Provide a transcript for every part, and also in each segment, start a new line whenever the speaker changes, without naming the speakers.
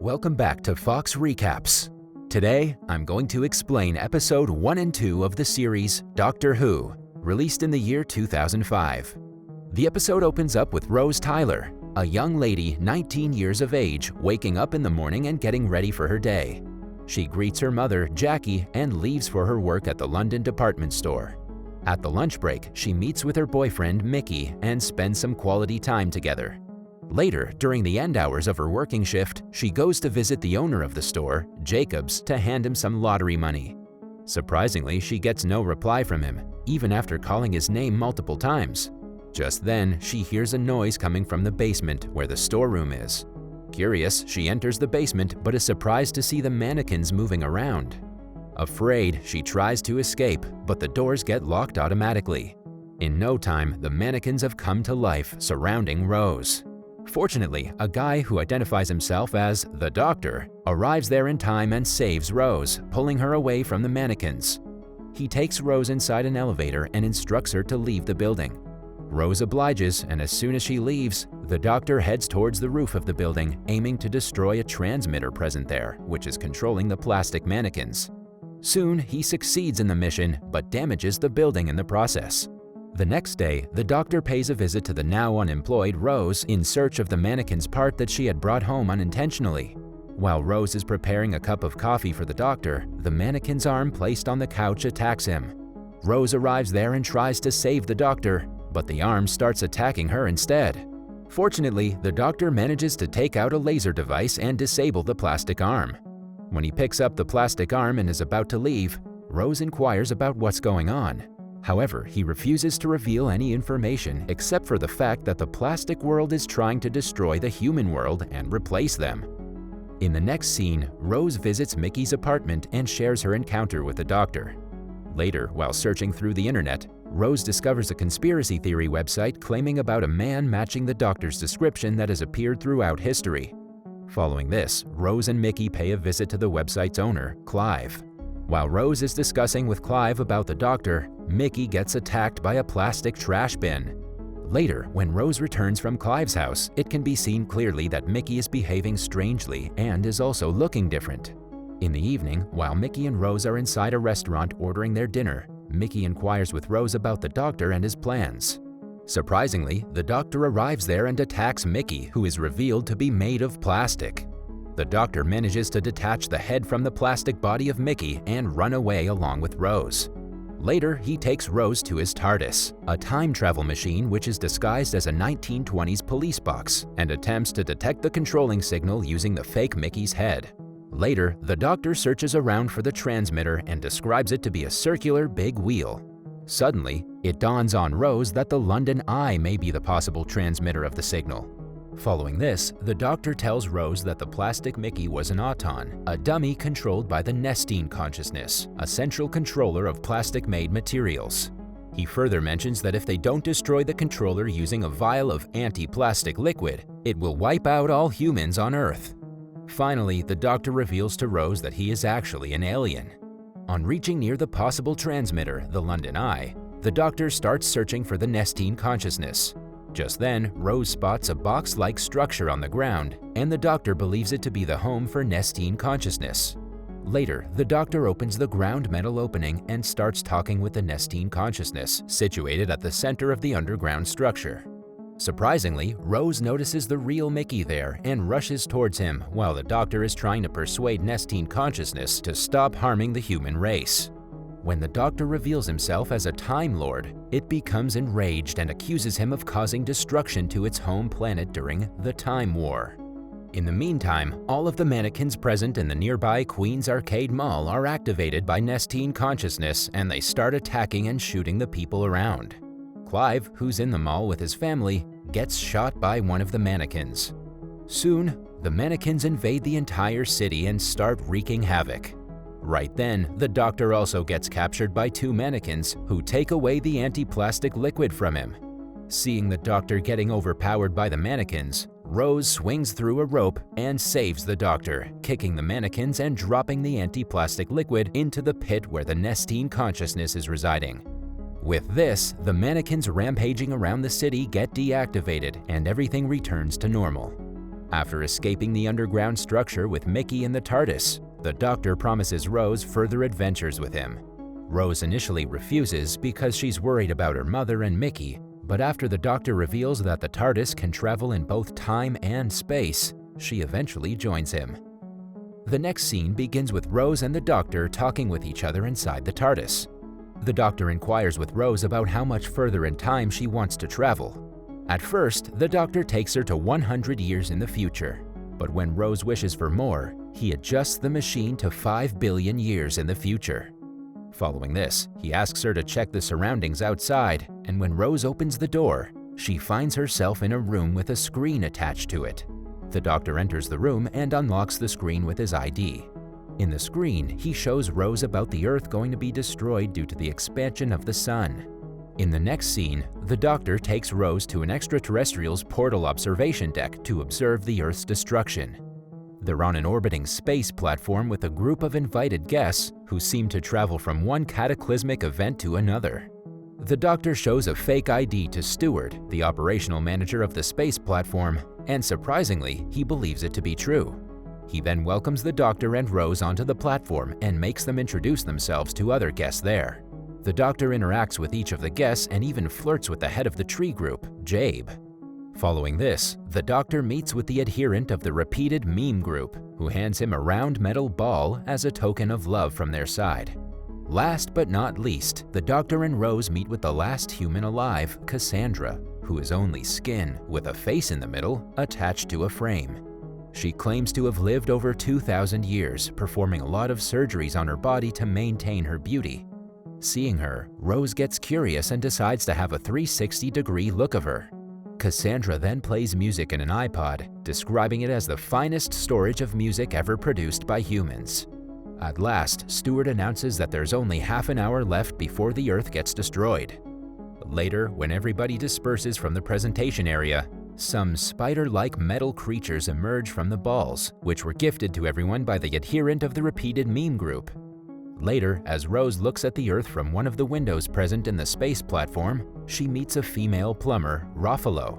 Welcome back to Fox Recaps. Today, I'm going to explain episode 1 and 2 of the series Doctor Who, released in the year 2005. The episode opens up with Rose Tyler, a young lady 19 years of age, waking up in the morning and getting ready for her day. She greets her mother, Jackie, and leaves for her work at the London department store. At the lunch break, she meets with her boyfriend, Mickey, and spends some quality time together. Later, during the end hours of her working shift, she goes to visit the owner of the store, Jacobs, to hand him some lottery money. Surprisingly, she gets no reply from him, even after calling his name multiple times. Just then, she hears a noise coming from the basement where the storeroom is. Curious, she enters the basement but is surprised to see the mannequins moving around. Afraid, she tries to escape, but the doors get locked automatically. In no time, the mannequins have come to life, surrounding Rose. Fortunately, a guy who identifies himself as the Doctor arrives there in time and saves Rose, pulling her away from the mannequins. He takes Rose inside an elevator and instructs her to leave the building. Rose obliges, and as soon as she leaves, the Doctor heads towards the roof of the building, aiming to destroy a transmitter present there, which is controlling the plastic mannequins. Soon, he succeeds in the mission, but damages the building in the process. The next day, the Doctor pays a visit to the now unemployed Rose in search of the mannequin's part that she had brought home unintentionally. While Rose is preparing a cup of coffee for the Doctor, the mannequin's arm placed on the couch attacks him. Rose arrives there and tries to save the Doctor, but the arm starts attacking her instead. Fortunately, the Doctor manages to take out a laser device and disable the plastic arm. When he picks up the plastic arm and is about to leave, Rose inquires about what's going on. However, he refuses to reveal any information except for the fact that the plastic world is trying to destroy the human world and replace them. In the next scene, Rose visits Mickey's apartment and shares her encounter with the Doctor. Later, while searching through the internet, Rose discovers a conspiracy theory website claiming about a man matching the Doctor's description that has appeared throughout history. Following this, Rose and Mickey pay a visit to the website's owner, Clive. While Rose is discussing with Clive about the Doctor, Mickey gets attacked by a plastic trash bin. Later, when Rose returns from Clive's house, it can be seen clearly that Mickey is behaving strangely and is also looking different. In the evening, while Mickey and Rose are inside a restaurant ordering their dinner, Mickey inquires with Rose about the Doctor and his plans. Surprisingly, the Doctor arrives there and attacks Mickey, who is revealed to be made of plastic. The Doctor manages to detach the head from the plastic body of Mickey and run away along with Rose. Later, he takes Rose to his TARDIS, a time travel machine which is disguised as a 1920s police box, and attempts to detect the controlling signal using the fake Mickey's head. Later, the Doctor searches around for the transmitter and describes it to be a circular big wheel. Suddenly, it dawns on Rose that the London Eye may be the possible transmitter of the signal. Following this, the Doctor tells Rose that the plastic Mickey was an Auton, a dummy controlled by the Nestene consciousness, a central controller of plastic-made materials. He further mentions that if they don't destroy the controller using a vial of anti-plastic liquid, it will wipe out all humans on Earth. Finally, the Doctor reveals to Rose that he is actually an alien. On reaching near the possible transmitter, the London Eye, the Doctor starts searching for the Nestene consciousness. Just then, Rose spots a box-like structure on the ground, and the Doctor believes it to be the home for Nestene consciousness. Later, the Doctor opens the ground metal opening and starts talking with the Nestene consciousness, situated at the center of the underground structure. Surprisingly, Rose notices the real Mickey there and rushes towards him while the Doctor is trying to persuade Nestene consciousness to stop harming the human race. When the Doctor reveals himself as a Time Lord, it becomes enraged and accuses him of causing destruction to its home planet during the Time War. In the meantime, all of the mannequins present in the nearby Queen's Arcade Mall are activated by Nestene consciousness, and they start attacking and shooting the people around. Clive, who's in the mall with his family, gets shot by one of the mannequins. Soon, the mannequins invade the entire city and start wreaking havoc. Right then, the Doctor also gets captured by two mannequins who take away the anti-plastic liquid from him. Seeing the Doctor getting overpowered by the mannequins, Rose swings through a rope and saves the Doctor, kicking the mannequins and dropping the anti-plastic liquid into the pit where the Nestene consciousness is residing. With this, the mannequins rampaging around the city get deactivated and everything returns to normal. After escaping the underground structure with Mickey in the TARDIS, the Doctor promises Rose further adventures with him. Rose initially refuses because she's worried about her mother and Mickey, but after the Doctor reveals that the TARDIS can travel in both time and space, she eventually joins him. The next scene begins with Rose and the Doctor talking with each other inside the TARDIS. The Doctor inquires with Rose about how much further in time she wants to travel. At first, the Doctor takes her to 100 years in the future, but when Rose wishes for more, he adjusts the machine to 5 billion years in the future. Following this, he asks her to check the surroundings outside, and when Rose opens the door, she finds herself in a room with a screen attached to it. The Doctor enters the room and unlocks the screen with his ID. In the screen, he shows Rose about the Earth going to be destroyed due to the expansion of the Sun. In the next scene, the Doctor takes Rose to an extraterrestrial's portal observation deck to observe the Earth's destruction. They're on an orbiting space platform with a group of invited guests who seem to travel from one cataclysmic event to another. The Doctor shows a fake ID to Steward, the operational manager of the space platform, and surprisingly, he believes it to be true. He then welcomes the Doctor and Rose onto the platform and makes them introduce themselves to other guests there. The Doctor interacts with each of the guests and even flirts with the head of the tree group, Jabe. Following this, the Doctor meets with the adherent of the repeated meme group, who hands him a round metal ball as a token of love from their side. Last but not least, the Doctor and Rose meet with the last human alive, Cassandra, who is only skin, with a face in the middle, attached to a frame. She claims to have lived over 2,000 years, performing a lot of surgeries on her body to maintain her beauty. Seeing her, Rose gets curious and decides to have a 360-degree look of her. Cassandra then plays music in an iPod, describing it as the finest storage of music ever produced by humans. At last, Steward announces that there's only half an hour left before the Earth gets destroyed. Later, when everybody disperses from the presentation area, some spider-like metal creatures emerge from the balls, which were gifted to everyone by the adherent of the repeated meme group. Later, as Rose looks at the Earth from one of the windows present in the space platform, she meets a female plumber, Ruffalo.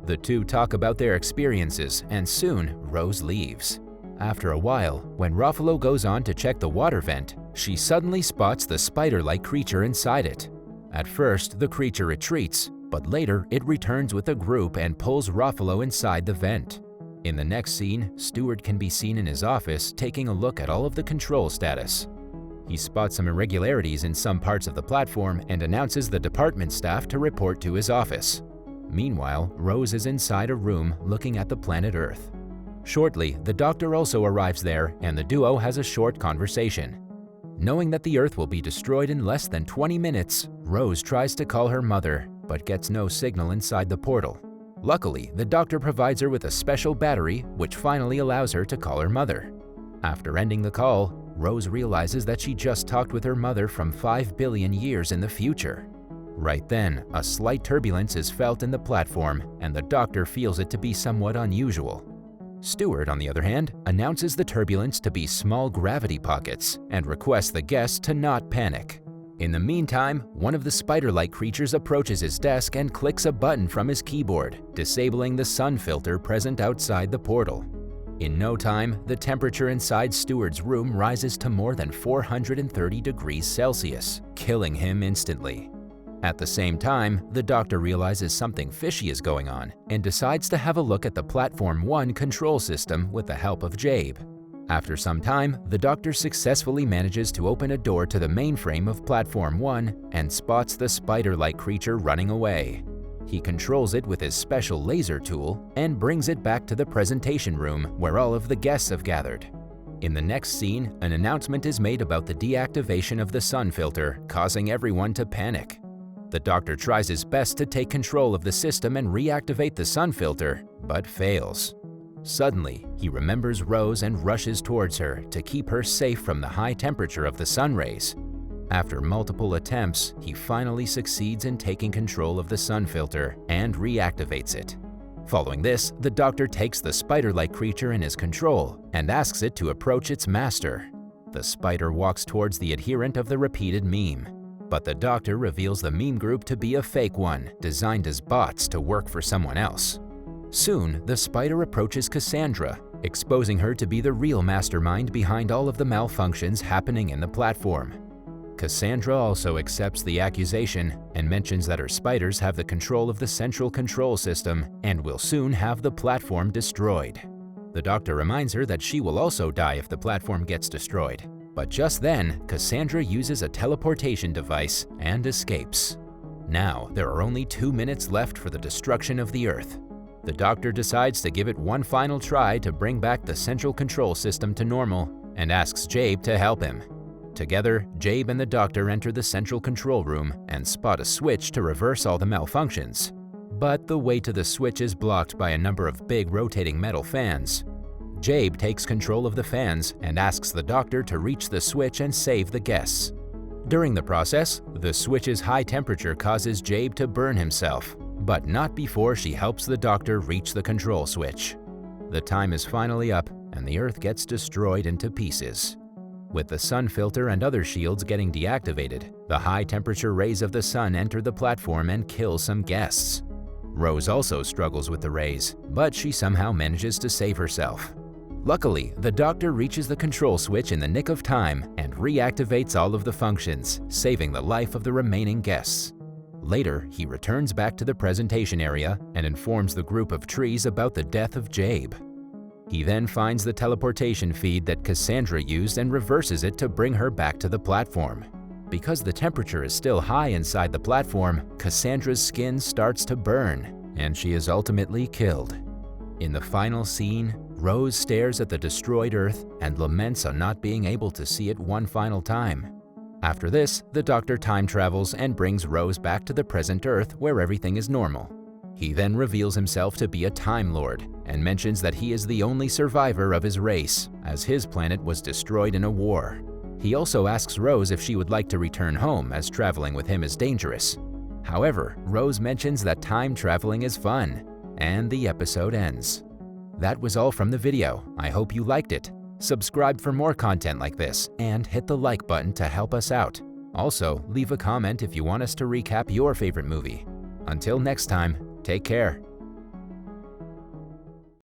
The two talk about their experiences, and soon, Rose leaves. After a while, when Ruffalo goes on to check the water vent, she suddenly spots the spider-like creature inside it. At first, the creature retreats, but later it returns with a group and pulls Ruffalo inside the vent. In the next scene, Steward can be seen in his office taking a look at all of the control status. He spots some irregularities in some parts of the platform and announces the department staff to report to his office. Meanwhile, Rose is inside a room looking at the planet Earth. Shortly, the Doctor also arrives there and the duo has a short conversation. Knowing that the Earth will be destroyed in less than 20 minutes, Rose tries to call her mother, but gets no signal inside the portal. Luckily, the Doctor provides her with a special battery, which finally allows her to call her mother. After ending the call, Rose realizes that she just talked with her mother from 5 billion years in the future. Right then, a slight turbulence is felt in the platform, and the Doctor feels it to be somewhat unusual. Steward, on the other hand, announces the turbulence to be small gravity pockets and requests the guests to not panic. In the meantime, one of the spider-like creatures approaches his desk and clicks a button from his keyboard, disabling the sun filter present outside the portal. In no time, the temperature inside Steward's room rises to more than 430 degrees Celsius, killing him instantly. At the same time, the Doctor realizes something fishy is going on and decides to have a look at the Platform 1 control system with the help of Jabe. After some time, the Doctor successfully manages to open a door to the mainframe of Platform 1 and spots the spider-like creature running away. He controls it with his special laser tool and brings it back to the presentation room where all of the guests have gathered. In the next scene, an announcement is made about the deactivation of the sun filter, causing everyone to panic. The Doctor tries his best to take control of the system and reactivate the sun filter, but fails. Suddenly, he remembers Rose and rushes towards her to keep her safe from the high temperature of the sun rays. After multiple attempts, he finally succeeds in taking control of the sun filter and reactivates it. Following this, the Doctor takes the spider-like creature in his control and asks it to approach its master. The spider walks towards the adherent of the repeated meme, but the Doctor reveals the meme group to be a fake one, designed as bots to work for someone else. Soon, the spider approaches Cassandra, exposing her to be the real mastermind behind all of the malfunctions happening in the platform. Cassandra also accepts the accusation and mentions that her spiders have the control of the central control system and will soon have the platform destroyed. The doctor reminds her that she will also die if the platform gets destroyed. But just then, Cassandra uses a teleportation device and escapes. Now, there are only 2 minutes left for the destruction of the Earth. The doctor decides to give it one final try to bring back the central control system to normal and asks Jabe to help him. Together, Jabe and the doctor enter the central control room and spot a switch to reverse all the malfunctions. But the way to the switch is blocked by a number of big rotating metal fans. Jabe takes control of the fans and asks the doctor to reach the switch and save the guests. During the process, the switch's high temperature causes Jabe to burn himself, but not before she helps the doctor reach the control switch. The time is finally up and the Earth gets destroyed into pieces. With the sun filter and other shields getting deactivated, the high-temperature rays of the sun enter the platform and kill some guests. Rose also struggles with the rays, but she somehow manages to save herself. Luckily, the doctor reaches the control switch in the nick of time and reactivates all of the functions, saving the life of the remaining guests. Later, he returns back to the presentation area and informs the group of trees about the death of Jabe. He then finds the teleportation feed that Cassandra used and reverses it to bring her back to the platform. Because the temperature is still high inside the platform, Cassandra's skin starts to burn, and she is ultimately killed. In the final scene, Rose stares at the destroyed Earth and laments on not being able to see it one final time. After this, the doctor time travels and brings Rose back to the present Earth where everything is normal. He then reveals himself to be a Time Lord and mentions that he is the only survivor of his race, as his planet was destroyed in a war. He also asks Rose if she would like to return home, as traveling with him is dangerous. However, Rose mentions that time traveling is fun, and the episode ends. That was all from the video. I hope you liked it. Subscribe for more content like this, and hit the like button to help us out. Also, leave a comment if you want us to recap your favorite movie. Until next time, take care.